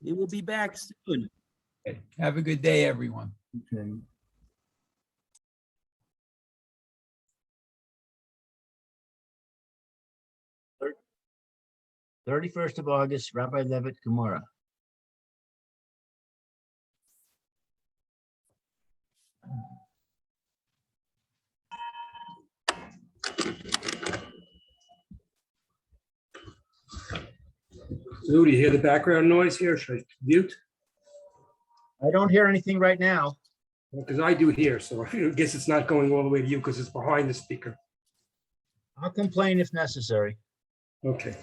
We will be back soon. Okay. Have a good day, everyone. Okay. 31st of August, Rabbi Levitt, Gemorrah. Lou, do you hear the background noise here? Should I mute? I don't hear anything right now. Because I do hear, so I guess it's not going all the way to you because it's behind the speaker. I'll complain if necessary. Okay.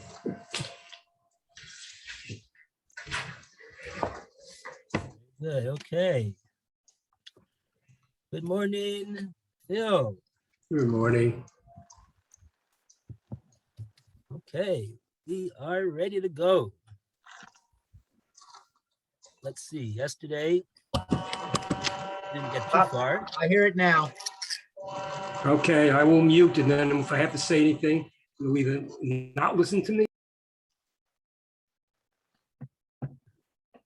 Good, okay. Good morning, Phil. Good morning. Okay, we are ready to go. Let's see, yesterday, didn't get too far. I hear it now. Okay, I will mute, and then if I have to say anything, you'll either not listen to me.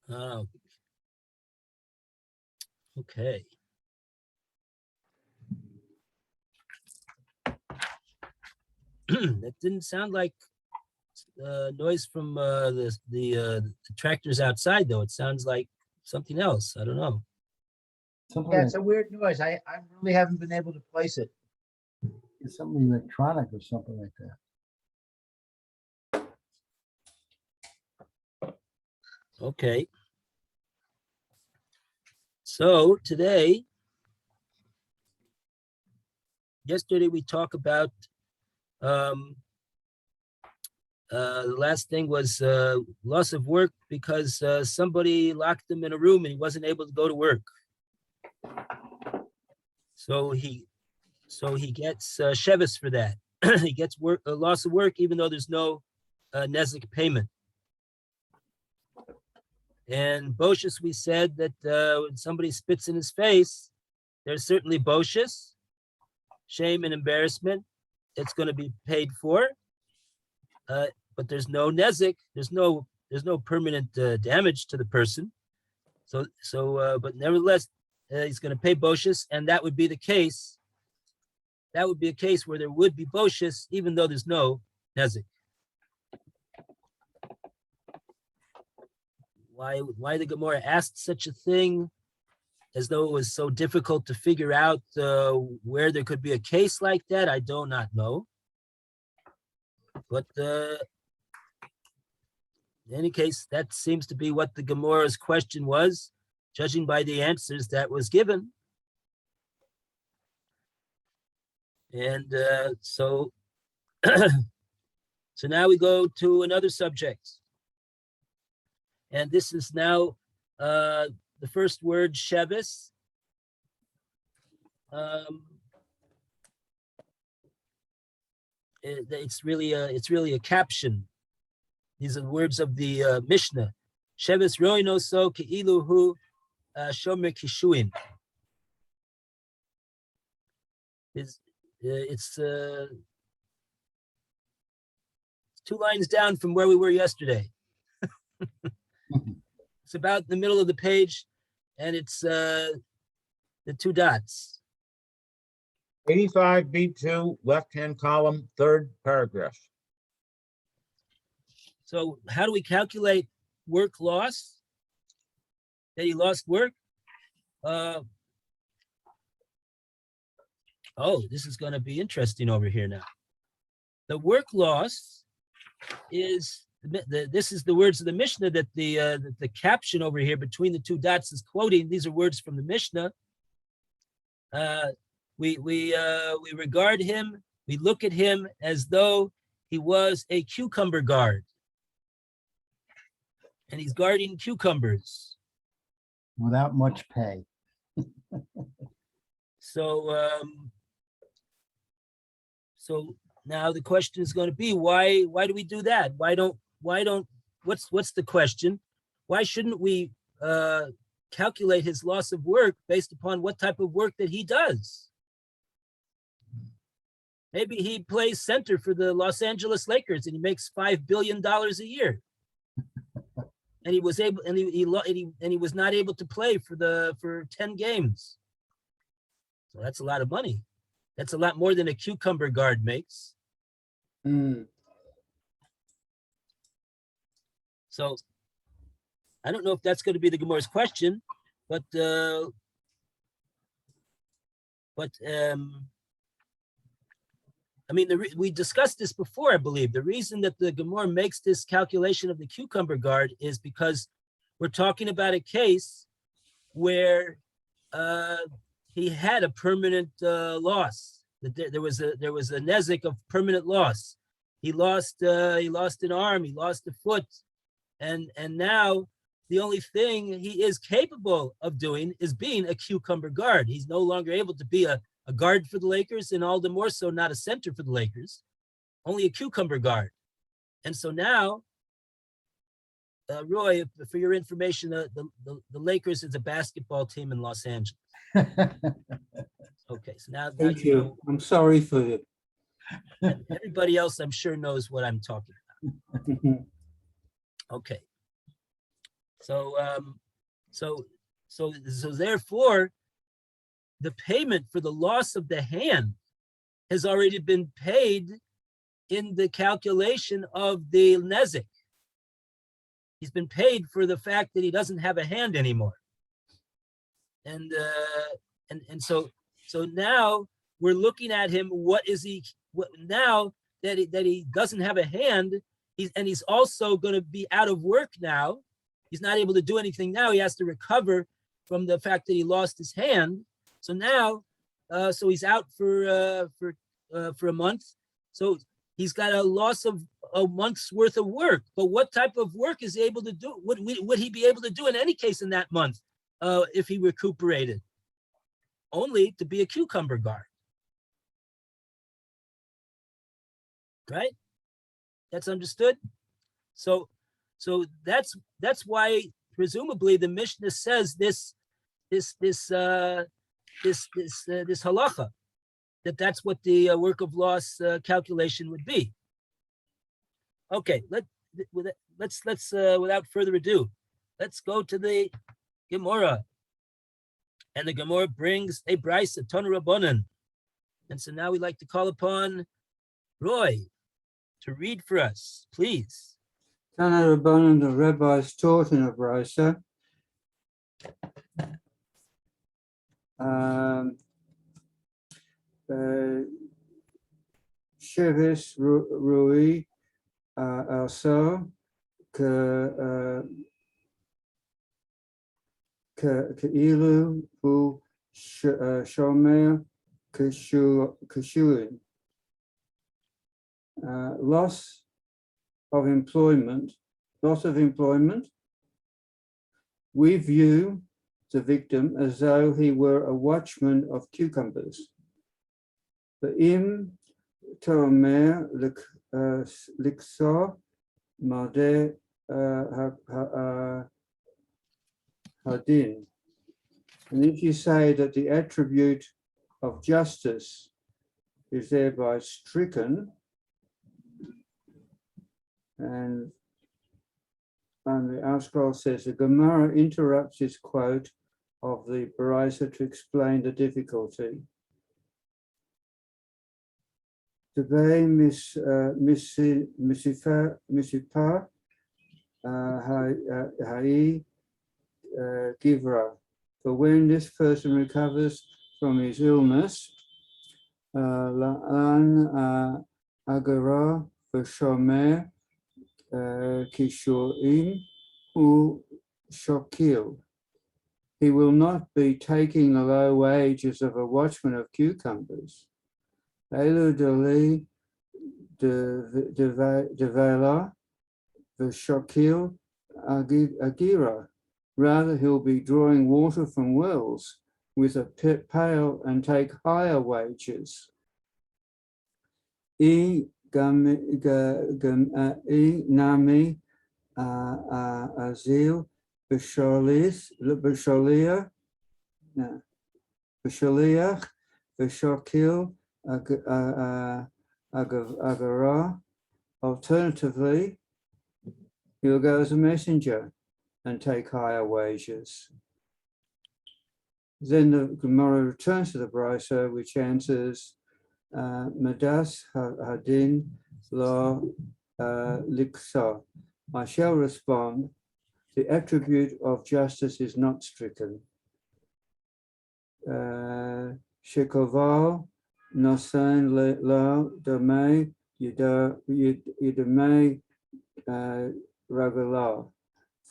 Oh. Okay. That didn't sound like noise from the tractors outside, though. It sounds like something else. I don't know. Something Yeah, like, it's a weird noise. I really haven't been able to place it. it's something electronic or something like that. Okay. So today, yesterday we talked about the last thing was loss of work because somebody locked him in a room and he wasn't able to go to work. So he gets shevis for that. He gets work, loss of work, even though there's no nezek payment. And Boshus, we said that when somebody spits in his face, there's certainly Boshus, shame and embarrassment. It's going to be paid for, but there's no nezek. There's no permanent damage to the person. But nevertheless, he's going to pay Boshus, and that would be the case. That would be a case where there would be Boshus, even though there's no nezek. Why the Gemorrah asked such a thing, as though it was so difficult to figure out where there could be a case like that, I do not know. But in any case, that seems to be what the Gemorrah's question was, judging by the answers that was given. And so now we go to another subject. And this is now the first word, shevis. It's really a caption. These are the words of the Mishnah. Shevis roino so keilu hu shomer kishuin. It's 2 lines down from where we were yesterday. It's about the middle of the page, and it's the 2 dots. 85B2, left-hand column, 3rd paragraph. So how do we calculate work loss? That he lost work? Oh, this is going to be interesting over here now. The work loss is, this is the words of the Mishnah that the caption over here between the 2 dots is quoting. These are words from the Mishnah. We regard him, we look at him as though he was a cucumber guard. And he's guarding cucumbers. Without much pay. So now the question is going to be, why do we do that? What's the question? Why shouldn't we calculate his loss of work based upon what type of work that he does? Maybe he plays center for the Los Angeles Lakers and he makes $5 billion a year. and he was able, and he was not able to play for 10 games. So that's a lot of money. That's a lot more than a cucumber guard makes. So I don't know if that's going to be the Gemorah's question, but I mean, we discussed this before, I believe. The reason that the Gemorah makes this calculation of the cucumber guard is because we're talking about a case where he had a permanent loss. There was a nezek of permanent loss. He lost an arm, he lost a foot, and now the only thing he is capable of doing is being a cucumber guard. He's no longer able to be a guard for the Lakers, and all the more so not a center for the Lakers, only a cucumber guard. And so now, Roy, for your information, the Lakers is a basketball team in Los Angeles. Okay, so now Thank you you. know. I'm sorry for it. Everybody else, I'm sure, knows what I'm talking about. Okay. So therefore, the payment for the loss of the hand has already been paid in the calculation of the nezek. He's been paid for the fact that he doesn't have a hand anymore. And so now we're looking at him. Now that he doesn't have a hand, he's also going to be out of work now. He's not able to do anything now. He has to recover from the fact that he lost his hand. So now, so he's out for a month. So he's got a loss of a month's worth of work. But what type of work is he able to do? Would he be able to do in any case in that month if he recuperated? Only to be a cucumber guard, right? That's understood. So that's why presumably the Mishnah says this halacha, that's what the work of loss calculation would be. Okay, let's without further ado, let's go to the Gemorrah, and the Gemorrah brings a brisa Tanu Rabbanan, and so now we'd like to call upon Roy to read for us, please. Tana Rabbanan, the rabbis taught in a brisa. Shevis Rui also Keilu Hu Shomer Keshuin. Loss of employment. We view the victim as though he were a watchman of cucumbers. Ve'im tomer likso madeh hadin. And if you say that the attribute of justice is thereby stricken, and the Auscroll says the Gemara interrupts his quote of the Baraisa to explain the difficulty. Today, Misipa Hai Givra. For when this person recovers from his illness, La'an Agara V'Shomer Kishurim Hu Shokil. He will not be taking the low wages of a watchman of cucumbers. Elu Dali Devela V'Shokil Agira. Rather, he'll be drawing water from wells with a pail and take higher wages. Nami Azil B'Sholiach B'Shokil Agara. Alternatively, he'll go as a messenger and take higher wages. Then the Gemorrah returns to the brisa, which answers, Madas hadin lo liksa. I shall respond, the attribute of justice is not stricken. Shekoval nosan lo dame yidame ragala.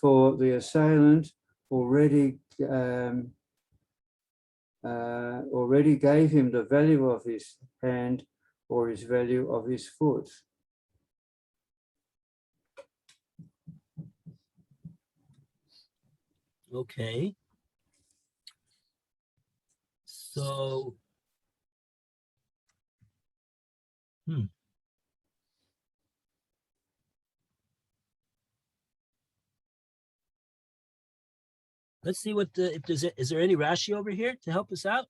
For the assailant already gave him the value of his hand or his value of his foot. Okay. So, let's see what the, if there's, is there any Rashi over here to help us out?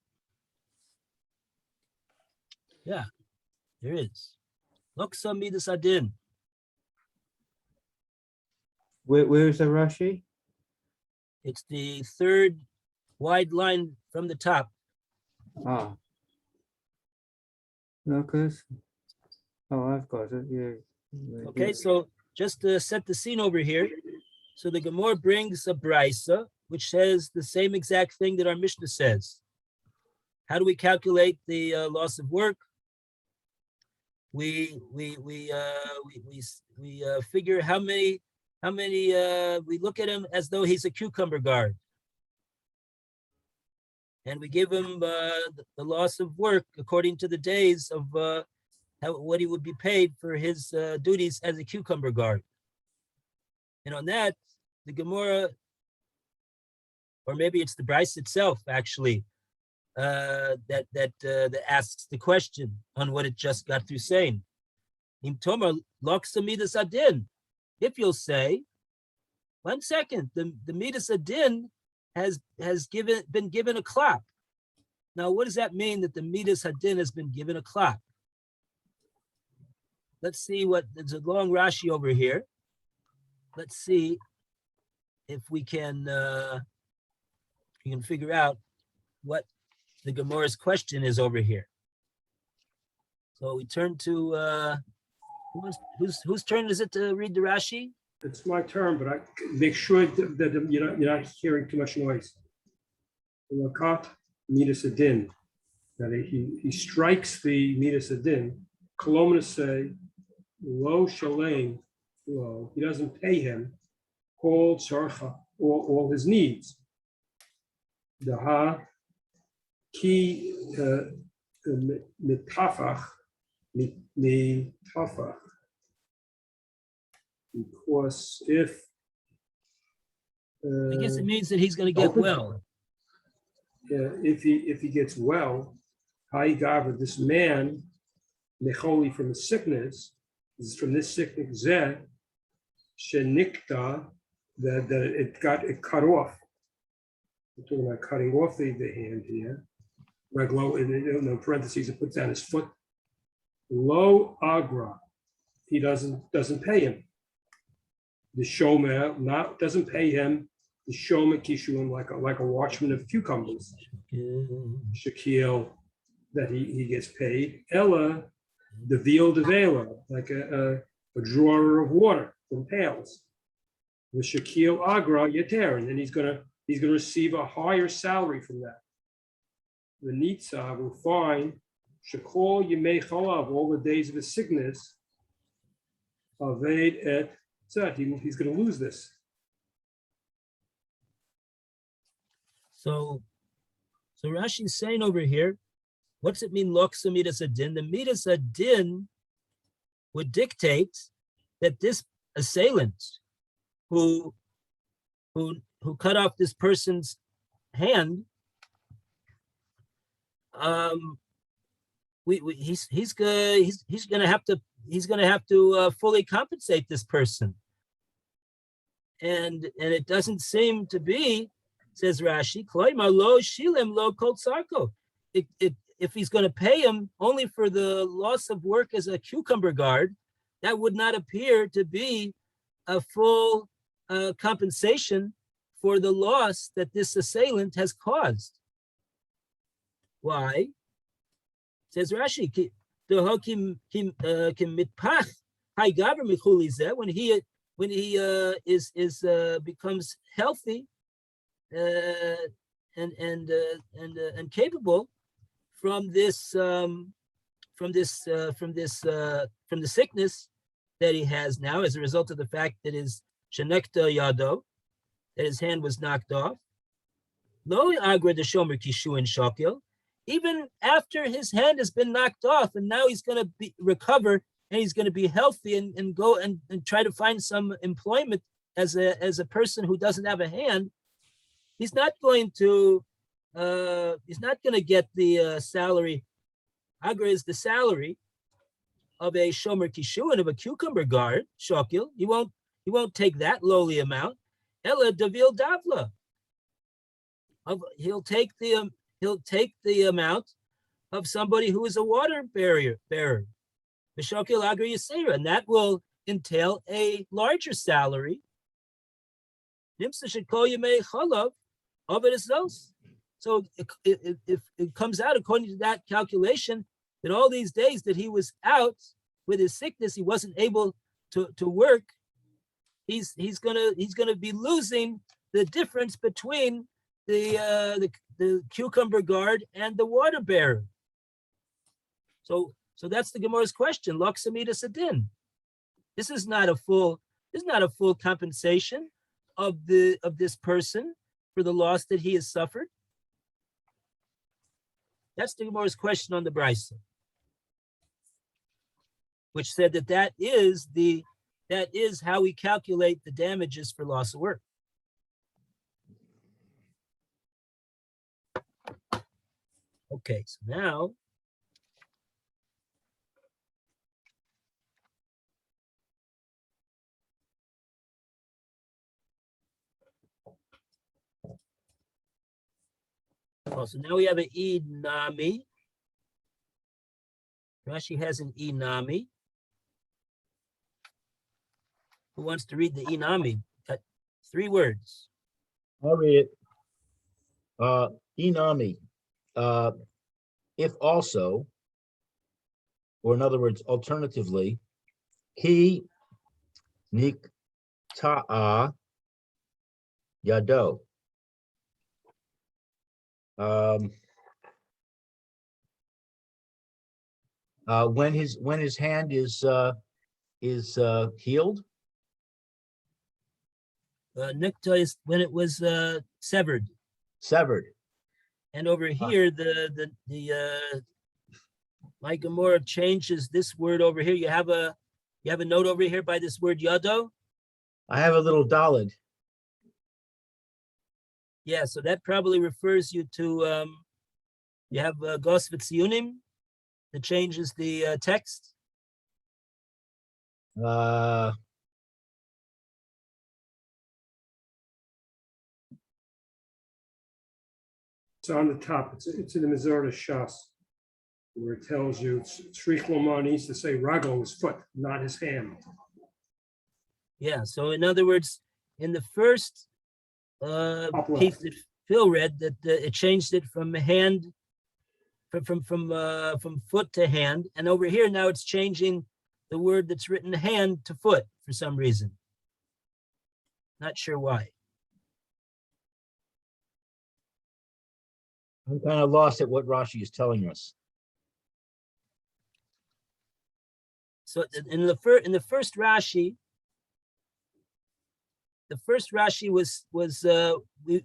Yeah, there is. Loksa midas adin. Where is the Rashi? It's the third wide line from the top. Ah. Lucas. Oh, I've got it. Yeah. Okay, so just to set the scene over here. So the Gemorrah brings a brisa, which says the same exact thing that our Mishnah says. How do we calculate the loss of work? We figure how many we look at him as though he's a cucumber guard, and we give him the loss of work according to the days of what he would be paid for his duties as a cucumber guard. And on that, the Gemorrah, or maybe it's the Bryce itself, actually, that asks the question on what it just got through saying. Im Tomer loksa midas adin. If you'll say, 1 second, the midas adin has been given a clap. Now, what does that mean that the midas adin has been given a clap? Let's see what, there's a long Rashi over here. Let's see if we can figure out what the Gemorrah's question is over here. So we turn to whose turn is it to read the Rashi? It's my turn, but I make sure that you're not hearing too much noise. Lakat midas adin, that he strikes the midas adin. Kolomna say lo shalem, lo, he doesn't pay him kol tzarcha, all his needs. Daha ki mitafach, because if I guess it means that he's going to get well. if he gets well, Hai Gavra, this man, Necholi from his sickness, is from this sickness, Zeh, Shenikta, that it cut off. We're talking about cutting off the hand here. Reglo, in parentheses, it puts down his foot. Lo agra, he doesn't pay him. The shomer doesn't pay him. The shomer kishuim like a watchman of cucumbers. Shakil, that he gets paid. Ella, the veal de vela, like a drawer of water from pails. The Shakil agra yeter, and then he's gonna receive a higher salary from that. The Nitza will find Shakol Yemei Chalav, all the days of his sickness, Aved et Zet, he's going to lose this. So Rashi's saying over here, what's it mean, loksa midas adin? The midas adin would dictate that this assailant who cut off this person's hand, he's gonna have to fully compensate this person, and it doesn't seem to be, says Rashi, kloima lo shilem lo kol tzarko. If he's going to pay him only for the loss of work as a cucumber guard, that would not appear to be a full compensation for the loss that this assailant has caused. Why? Says Rashi, the hokim mitpach hay gaver michuli zeh, when he becomes healthy and capable from the sickness that he has now as a result of the fact that his shenekta yado, that his hand was knocked off. Lo agra de shomer kishu and shakil, even after his hand has been knocked off and now he's going to recover and he's going to be healthy and go and try to find some employment as a person who doesn't have a hand, he's not going to get the salary. Agra is the salary of a shomer kishuin, of a cucumber guard, shokil. He won't take that lowly amount. Ella davil davla. He'll take the amount of somebody who is a water bearer. The shokil agra yisera, and that will entail a larger salary. Nimsa shekol yemei chalav of it is those. So if it comes out according to that calculation that all these days that he was out with his sickness, he wasn't able to work. He's gonna be losing the difference between the cucumber guard and the water bearer. So that's the Gemorah's question. Loksamida sadin. This is not a full compensation of this person for the loss that he has suffered. That's the Gemorah's question on the Brisa, which said that is how we calculate the damages for loss of work. Okay, so now so now we have an inami. Rashi has an inami. Who wants to read the inami? Got 3 words. I'll read it. Inami. If also, or in other words, alternatively, he nikta'a yado. When his hand is healed. Nikta is when it was severed. Severed. And over here, the my Gemorah changes this word over here. You have a note over here by this word yado. I have a little dalid. Yeah, so that probably refers you to you have Gos V'Tziyunim that changes the text. It's on the top. It's in the Mizorah Shas, where it tells you Shri Shlomo needs to say Rago, his foot, not his hand. Yeah, so in other words, in the first piece that Phil read, that it changed it from hand, from foot to hand, and over here now it's changing the word that's written hand to foot for some reason. Not sure why. I'm kind of lost at what Rashi is telling us. So in the first Rashi,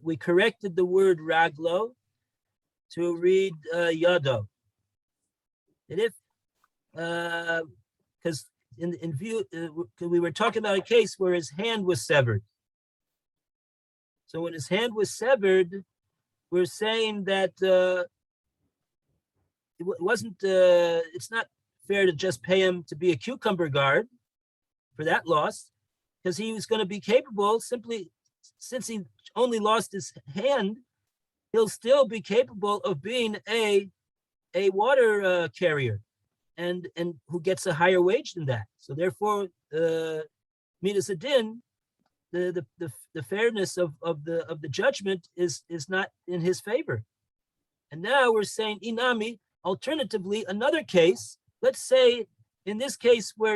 we corrected the word raglo to read yado. And if because in view we were talking about a case where his hand was severed. So when his hand was severed, we're saying that it wasn't. It's not fair to just pay him to be a cucumber guard for that loss, because he was going to be capable, simply since he only lost his hand, he'll still be capable of being a water carrier, and who gets a higher wage than that. So therefore, Midas Adin, the fairness of the judgment is not in his favor. And now we're saying inami. Alternatively, another case. Let's say in this case where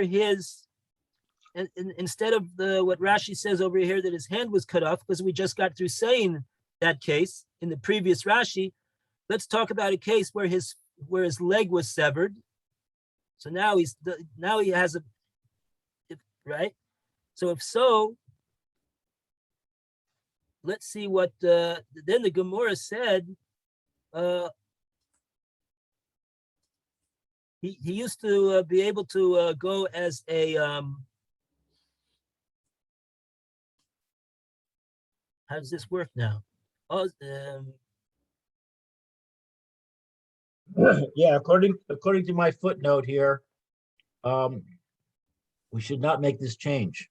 instead of what Rashi says over here that his hand was cut off, because we just got through saying that case in the previous Rashi. Let's talk about a case where his leg was severed. So now he has right. So if so, let's see what then the Gemorrah said. He used to be able to go as a how does this work now? Oh, Yeah, according to my footnote here, we should not make this change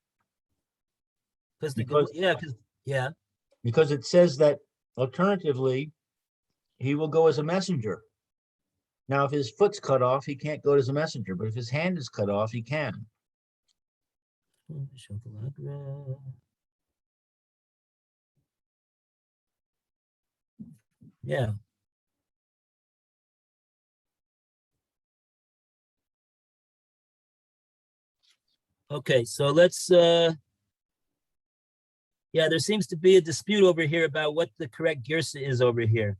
because it says that alternatively, he will go as a messenger. Now, if his foot's cut off, he can't go as a messenger, but if his hand is cut off, he can. Yeah. Okay, so let's there seems to be a dispute over here about what the correct girsa is over here.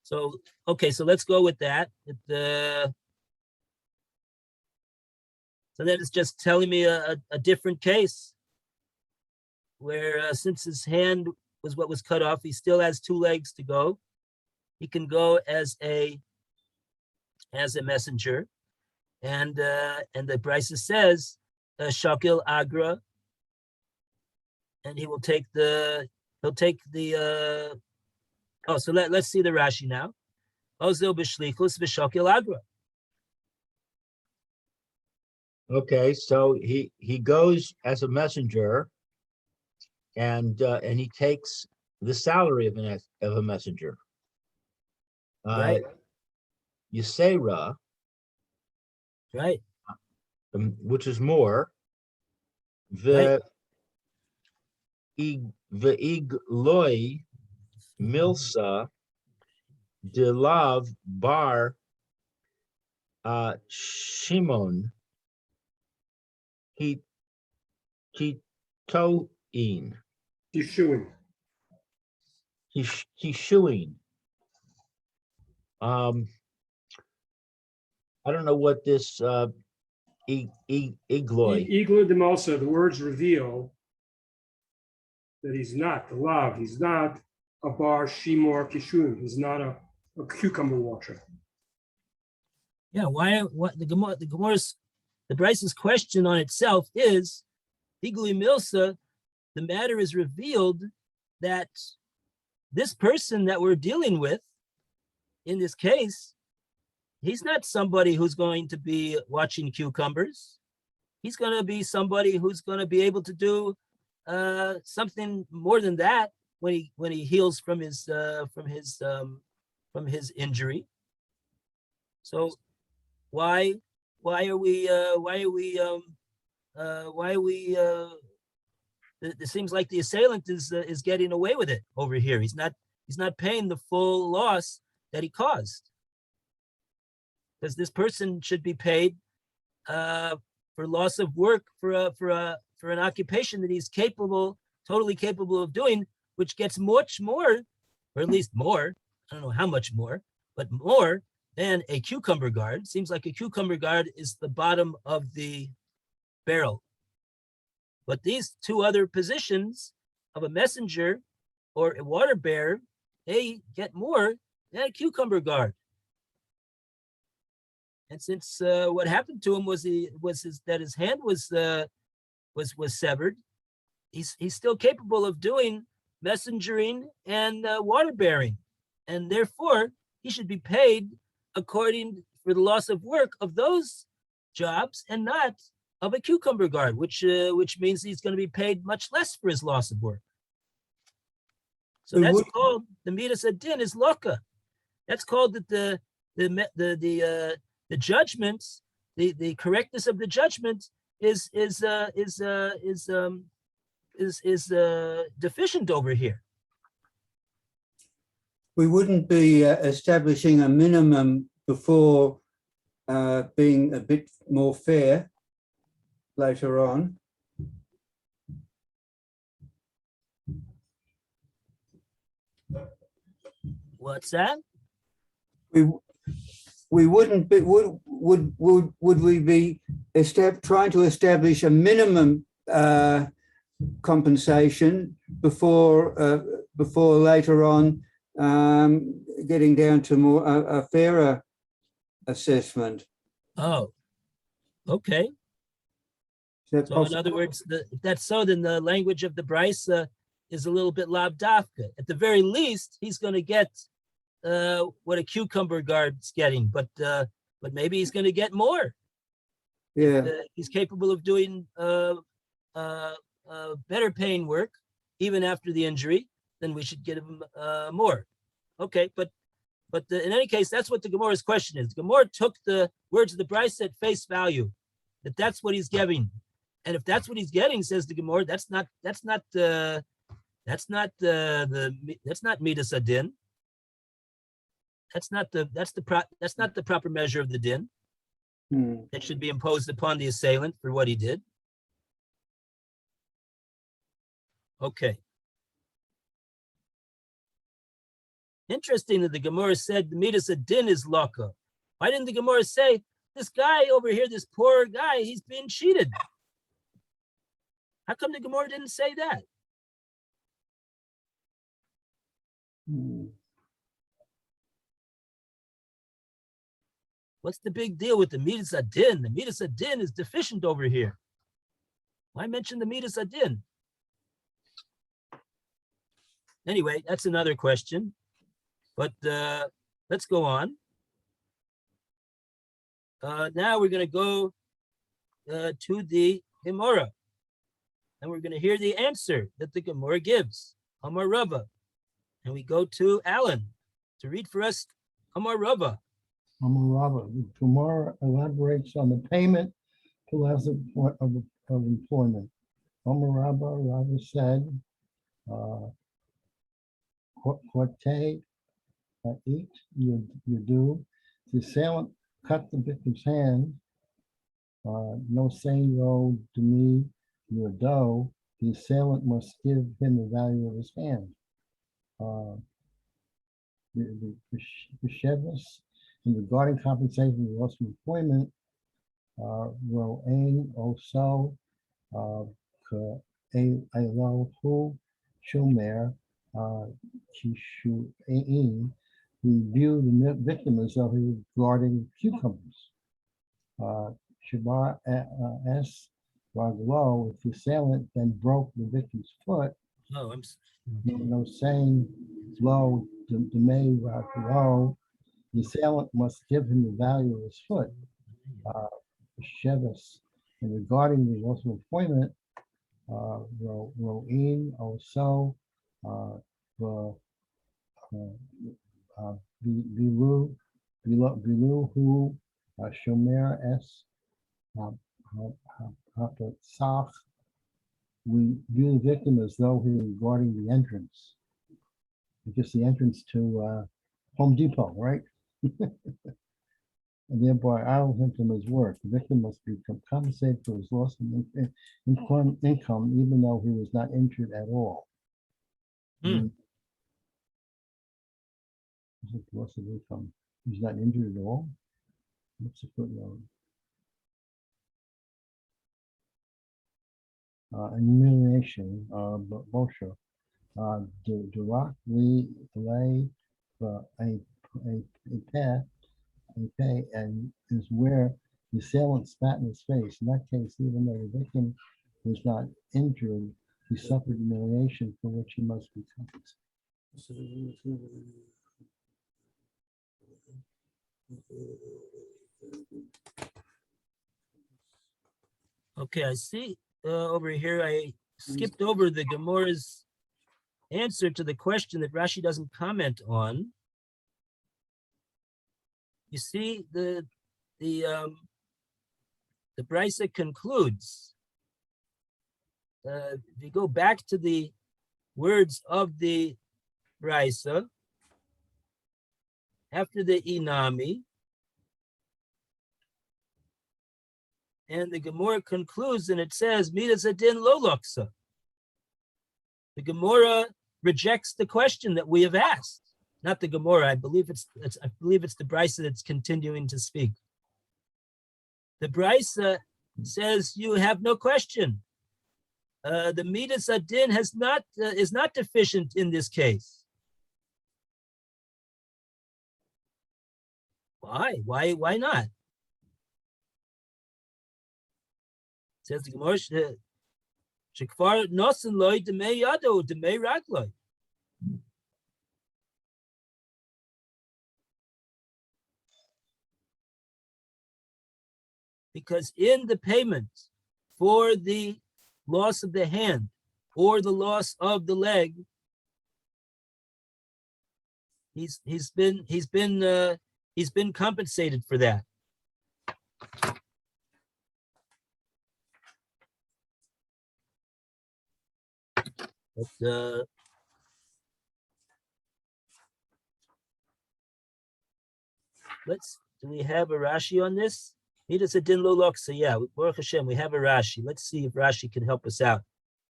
So okay, so let's go with that. So that is just telling me a different case where since his hand was what was cut off, he still has two legs to go. He can go as a messenger, and the Brisa says shakil agra, and he'll take the so let's see the Rashi now. Ozil b'shlichus v'shakil agra. Okay, so he goes as a messenger, and he takes the salary of a messenger. Right. Yisera, Right. Which is more, the igloi milsa delav bar Shimon Kitoin. Yeshuin. Kishuin. I don't know what this igloi. Igla demosa, the words reveal that he's not the lav. He's not a bar shimor kishun. He's not a cucumber watcher. Yeah. What the Gemorah's the Brice's question on itself is Igli Milsa. The matter is revealed that this person that we're dealing with in this case, he's not somebody who's going to be watching cucumbers. He's going to be somebody who's going to be able to do something more than that when he heals from his injury. So why are we it seems like the assailant is getting away with it over here. He's not paying the full loss that he caused, because this person should be paid for loss of work for an occupation that he's totally capable of doing, which gets much more, or at least more, I don't know how much more, but more than a cucumber guard. Seems like a cucumber guard is the bottom of the barrel. But these two other positions of a messenger or a water bearer, they get more than a cucumber guard. And since what happened to him was that his hand was severed, he's still capable of doing messengering and water bearing, and therefore he should be paid according for the loss of work of those jobs and not of a cucumber guard, which means he's going to be paid much less for his loss of work. So that's called the midas adin is loka. That's called that the judgments, the correctness of the judgment is deficient over here. We wouldn't be establishing a minimum before being a bit more fair later on. What's that? We wouldn't be, would we be trying to establish a minimum compensation before later on getting down to more a fairer assessment? Oh, okay. Is that So in possible? other words, if that's so, then the language of the Brisa is a little bit labdafka. At the very least, he's going to get what a cucumber guard's getting, but maybe he's going to get more. Yeah. He's capable of doing better paying work even after the injury. Then we should get him more. Okay, but in any case, that's what the Gemorah's question is. The Gemorah took the words of the Brisa at face value, that's what he's giving, and if that's what he's getting, says the Gemorah, that's not midas adin. That's not the proper measure of the din that should be imposed upon the assailant for what he did. Okay. Interesting that the Gemorah said the midas adin is laka. Why didn't the Gemorah say this guy over here, this poor guy, he's being cheated? How come the Gemorah didn't say that? What's the big deal with the midas adin? The midas adin is deficient over here. Why mention the midas adin? Anyway, that's another question. But let's go on. Now we're going to go to the Gemorah, and we're going to hear the answer that the Gemorah gives. Amar Rava, and we go to Alan to read for us Amar Rava. Amar the Gemara elaborates on the payment to less of employment. Rava said, Quate, eat, you do. The assailant cut the victim's hand. No saying though to me, your dough. The assailant must give him the value of his hand. The Shevis, in regarding compensation for loss of employment, Ro'ain also Elohu Shomer Kishu'ain. We view the victim as though he was guarding cucumbers. Shabar S. Raglo, if the assailant then broke the victim's foot, Oh, no saying low Demei Raglo, the assailant must give him the value of his foot. Shevis, and regarding the loss of employment, Ro'in also Bilu who Shomer S. Sach. We view the victim as though he was guarding the entrance. I guess the entrance to Home Depot, right? And thereby idle him from his work. The victim must be compensated for his loss of income, even though he was not injured at all. Loss of income. He's not injured at all. What's the footnote? Humiliation, Moshe. Directly delay a pay and is where the assailant spat in his face. In that case, even though the victim was not injured, he suffered humiliation for which he must be compensated. okay, I see over here, I skipped over the Gemorah's answer to the question that Rashi doesn't comment on. You see, the Brisa concludes if you go back to the words of the Brisa, after the Inami, and the Gemorrah concludes and it says, Midas Adin Lo Loksa. The Gemorrah rejects the question that we have asked. Not the Gemorrah, I believe it's the Brisa that's continuing to speak. The Brisa says you have no question. The Midas Adin is not deficient in this case. Why? Why not? It says the Gemorrah, Shekvar nosen loy demei yado demei ragloi. Because in the payment for the loss of the hand or the loss of the leg, he's been compensated for that. But do we have a Rashi on this? Midas Adin Lo Loksa, yeah, Baruch Hashem, we have a Rashi. Let's see if Rashi can help us out,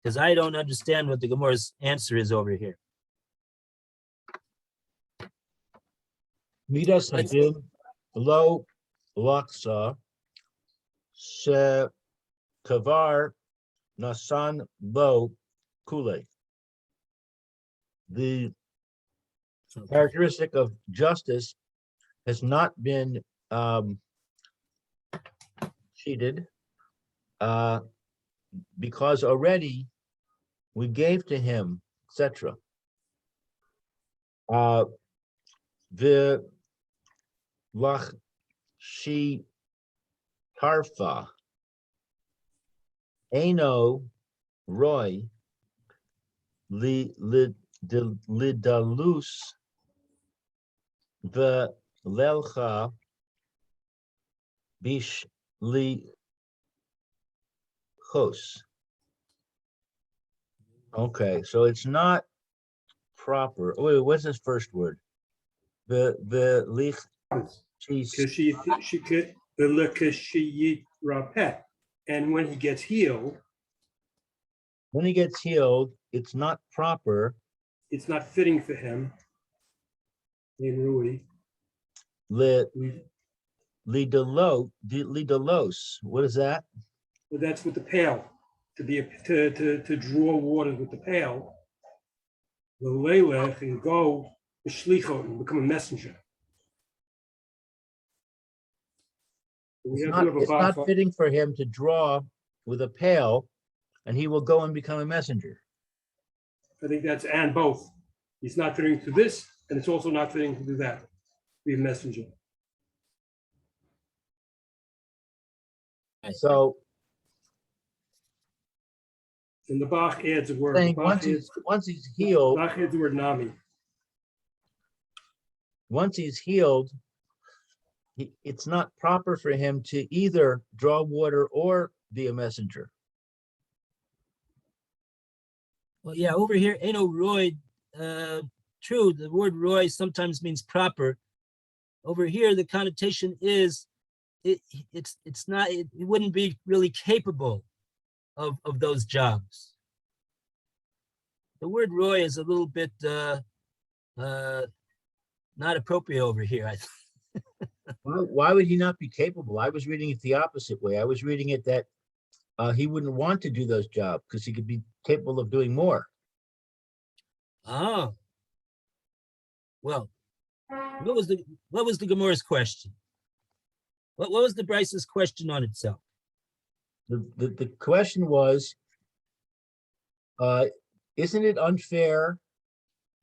because I don't understand what the Gemorah's answer is over here. Midas Hadin Lo Laksa She Kavar Nasan Lo Kule. The characteristic of justice has not been cheated because already we gave to him, etc. The lach she tarfa eno roy lidalus the lelcha bish li chos. Okay, so it's not proper. Wait, what's this first word? The lich And when he gets healed, it's not proper. it's not fitting for him. In Rui. Lidalos. What is that? Well, that's with the pail. To draw water with the pail. The leilech and go shlicho and become a messenger. It's not fitting for him to draw with a pail, and he will go and become a messenger. I think that's and both. He's not fitting to this, and it's also not fitting to do that. Be a messenger. So, and the Bach adds a word. Once he's healed, Bach adds the word nami. Once he's healed, it's not proper for him to either draw water or be a messenger. Well, yeah, over here, Eno Roy, true, the word Roy sometimes means proper. Over here, the connotation is it wouldn't be really capable of those jobs. The word Roy is a little bit not appropriate over here, I think. Why would he not be capable? I was reading it the opposite way. I was reading it that he wouldn't want to do those jobs because he could be capable of doing more. Oh, well, what was the Gemorah's question? What was the Brice's question on itself? The question was, isn't it unfair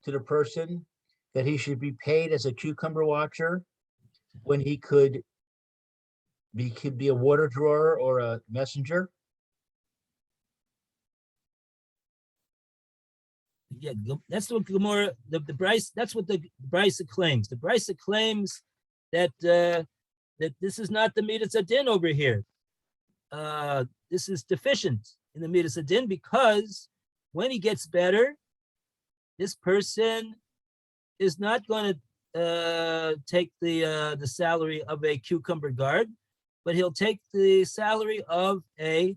to the person that he should be paid as a cucumber watcher when he could be a water drawer or a messenger? Yeah, that's what Gemorrah, the Bryce, that's what the Bryce claims. The Bryce claims that that this is not the Midas Adin over here. This is deficient. in the Midas Adin, because when he gets better, this person is not going to take the salary of a cucumber guard, but he'll take the salary of a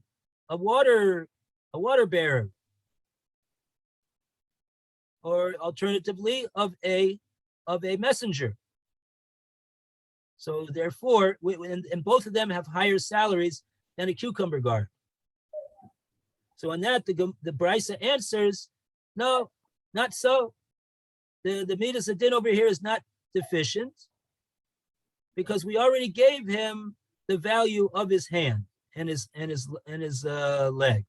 water bearer, or alternatively of a messenger. So therefore, and both of them have higher salaries than a cucumber guard. So on that, the Brisa answers, no, not so. The Midas Adin over here is not deficient, because we already gave him the value of his hand and his leg.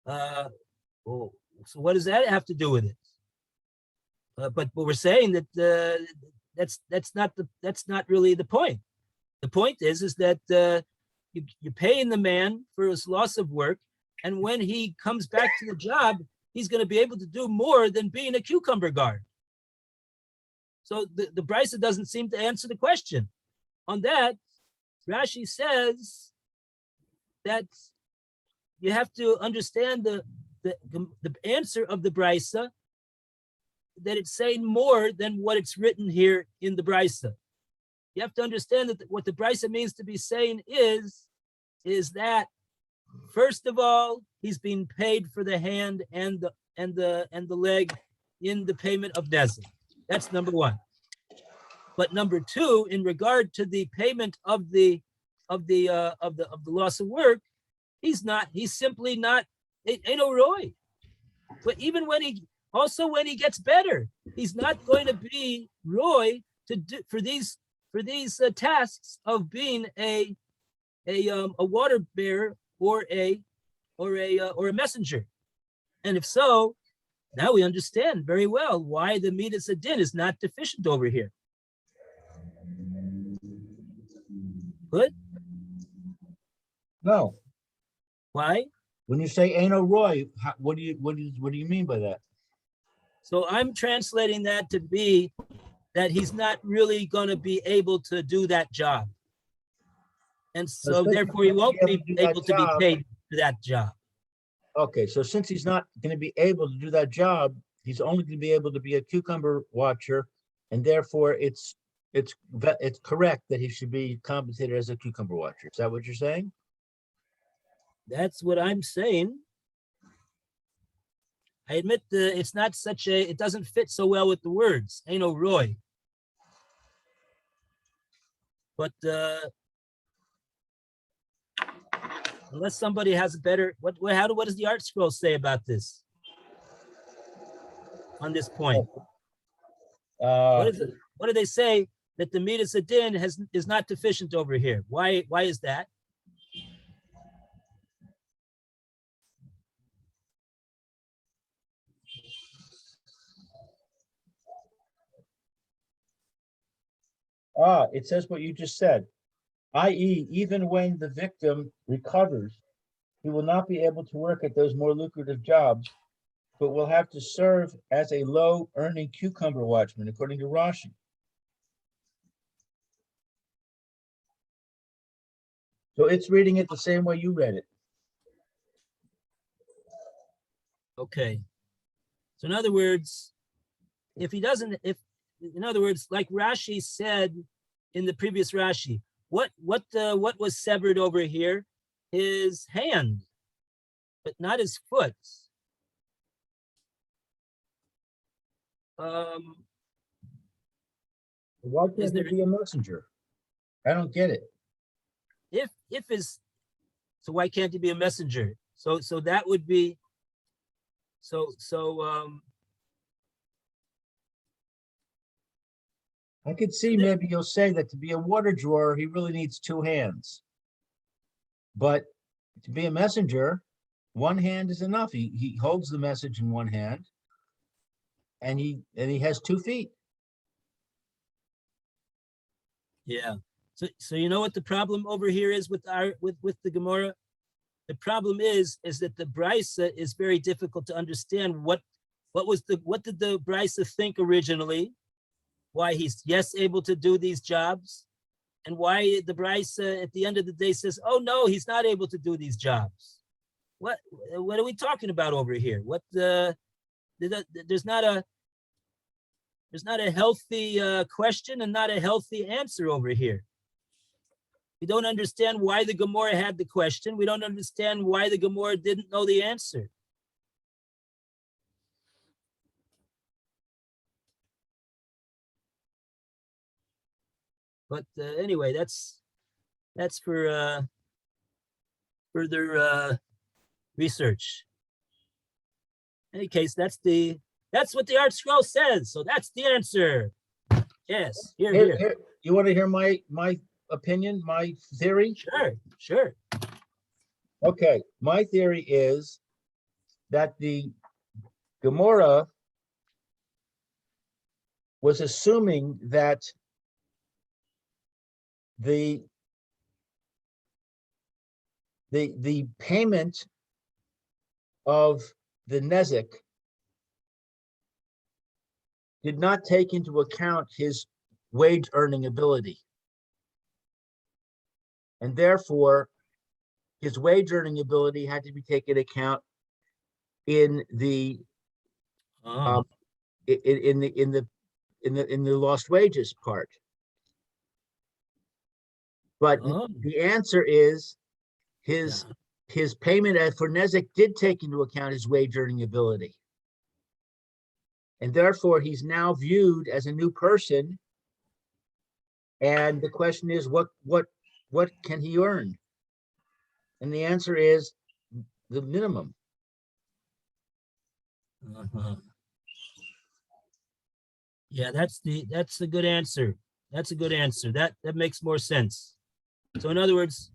Well, so what does that have to do with it? But we're saying that that's not really the point. The point is that you're paying the man for his loss of work, and when he comes back to the job, he's going to be able to do more than being a cucumber guard. So the Brisa doesn't seem to answer the question. On that, Rashi says that you have to understand the answer of the Brisa, that it's saying more than what it's written here in the Brisa. You have to understand that what the Brisa means to be saying is that, first of all, he's being paid for the hand and the leg in the payment of Nezik. That's number one. But number two, in regard to the payment of the loss of work, he's simply not, ain't no Roy. But even when he gets better, he's not going to be Roy to do for these tasks of being a water bearer or a messenger. And if so, now we understand very well why the Midas Adin is not deficient over here. Good? No. Why? When you say Aino Roy, what do you mean by that? So I'm translating that to be that he's not really going to be able to do that job. And so therefore he won't be able to be paid for that job. Okay, so since he's not going to be able to do that job, he's only going to be able to be a cucumber watcher, and therefore it's correct that he should be compensated as a cucumber watcher. Is that what you're saying? That's what I'm saying. I admit it's not it doesn't fit so well with the words, ain't no Roy. But unless somebody has a better, what does the Art Scroll say about this? On this point, what do they say that the Midas Adin is not deficient over here? Why is that? It says what you just said, i.e., even when the victim recovers, he will not be able to work at those more lucrative jobs, but will have to serve as a low-earning cucumber watchman, according to Rashi. So it's reading it the same way you read it. Okay. So in other words, in other words, like Rashi said in the previous Rashi, what was severed over here? His hand, but not his foot. Why can't there be a messenger? I don't get it. So why can't he be a messenger? So that would be I could see maybe you'll say that to be a water drawer, he really needs two hands. But to be a messenger, one hand is enough. He holds the message in one hand, and he has 2 feet. Yeah. So you know what the problem over here is with the Gemorrah? The problem is that the Brisa is very difficult to understand. What did the Brisa think originally? Why he's able to do these jobs, and why the Brisa at the end of the day says, oh no, he's not able to do these jobs. what are we talking about over here? What there's not a healthy question and not a healthy answer over here. We don't understand why the Gemorrah had the question. We don't understand why the Gemorrah didn't know the answer. But anyway, that's for further research. In any case, that's what the art scroll says. So that's the answer. Yes, here. You want to hear my opinion, my theory? Sure. Okay, my theory is that the Gemorrah was assuming that the payment of the nezek did not take into account his wage earning ability. And therefore, his wage earning ability had to be taken into account in the in the lost wages part. But the answer is his payment for nezek did take into account his wage earning ability. And therefore, he's now viewed as a new person. And the question is, what can he earn? And the answer is the minimum. Yeah, that's a good answer. That's a good answer. That makes more sense. So in other words,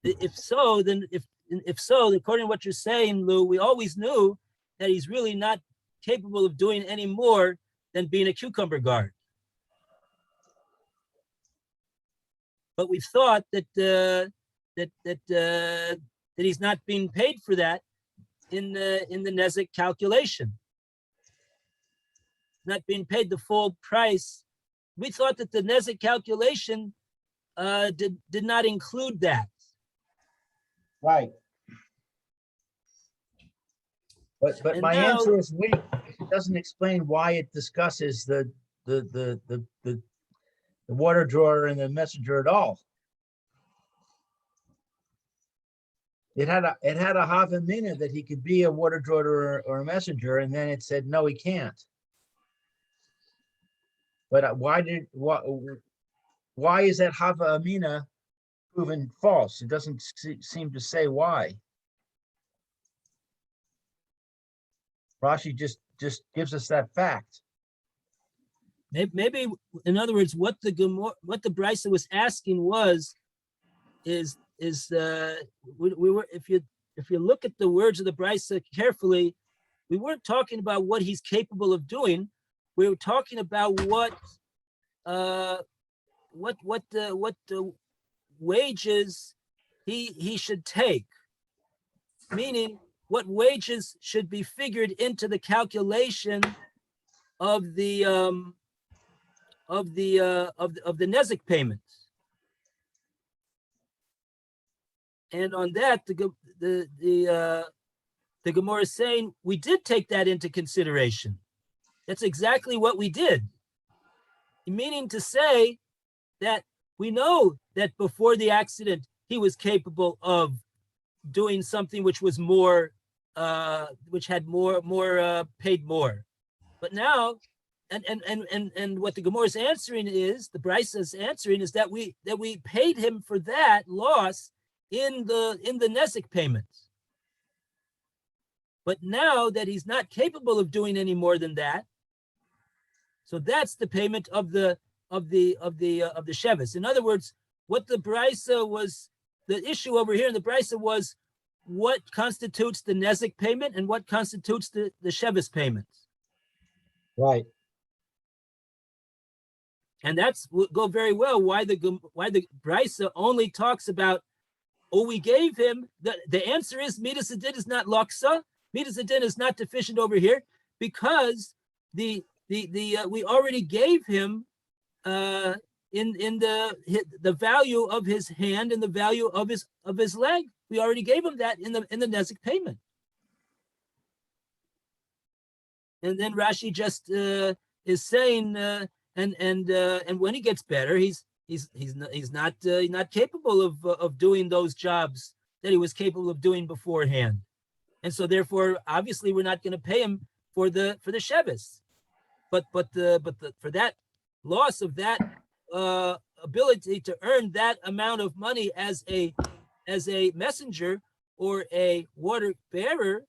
if so, according to what you're saying, Lou, we always knew that he's really not capable of doing any more than being a cucumber guard. But we thought that he's not being paid for that in the nezek calculation. Not being paid the full price. We thought that the nezek calculation did not include that. Right. But my answer is weak. It doesn't explain why it discusses the water drawer and the messenger at all. It had a havamina that he could be a water drawer or a messenger, and then it said no, he can't. But why is that havamina proven false? It doesn't seem to say why. Rashi just gives us that fact. Maybe, in other words, what the Brisa was asking is we were, if you look at the words of the Brisa carefully, we weren't talking about what he's capable of doing. We were talking about what the wages he should take, meaning what wages should be figured into the calculation of the nezek payments. And on that, the Gemorrah is saying we did take that into consideration. That's exactly what we did. Meaning to say that we know that before the accident, he was capable of doing something which was more, which had paid more. But now, and what the Gemorrah is answering is, the Brisa is answering is that we paid him for that loss in the nezek payments. But now that he's not capable of doing any more than that, so that's the payment of the shevis. In other words, what the Brisa was, the issue over here in the Brisa was what constitutes the nezek payment and what constitutes the shevis payments. Right. And that's would go very well why the Brisa only talks about, oh, we gave him, the answer is Midas Adin is not Laksa, Midas Adin is not deficient over here, because we already gave him in the value of his hand and the value of his leg. We already gave him that in the Nezek payment. And then Rashi just is saying, and when he gets better, he's not capable of doing those jobs that he was capable of doing beforehand, and so therefore, obviously, we're not going to pay him for the Shevis, but for that loss of that ability to earn that amount of money as a messenger or a water bearer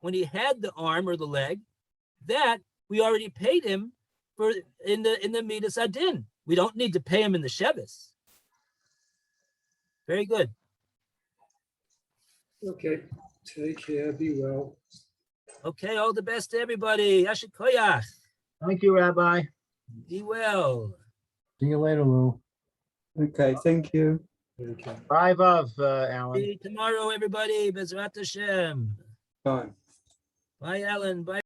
when he had the arm or the leg, that we already paid him for in the Midas Adin. We don't need to pay him in the Shevis. Very good. Okay, take care, be well. Okay, all the best to everybody. Yasher koyach. Thank you, Rabbi. Be well. See you later, Lou. Okay, thank you. Okay. Bye, Vav, Alan. See you tomorrow, everybody. Bezrat Hashem. Bye. Bye, Alan. Bye.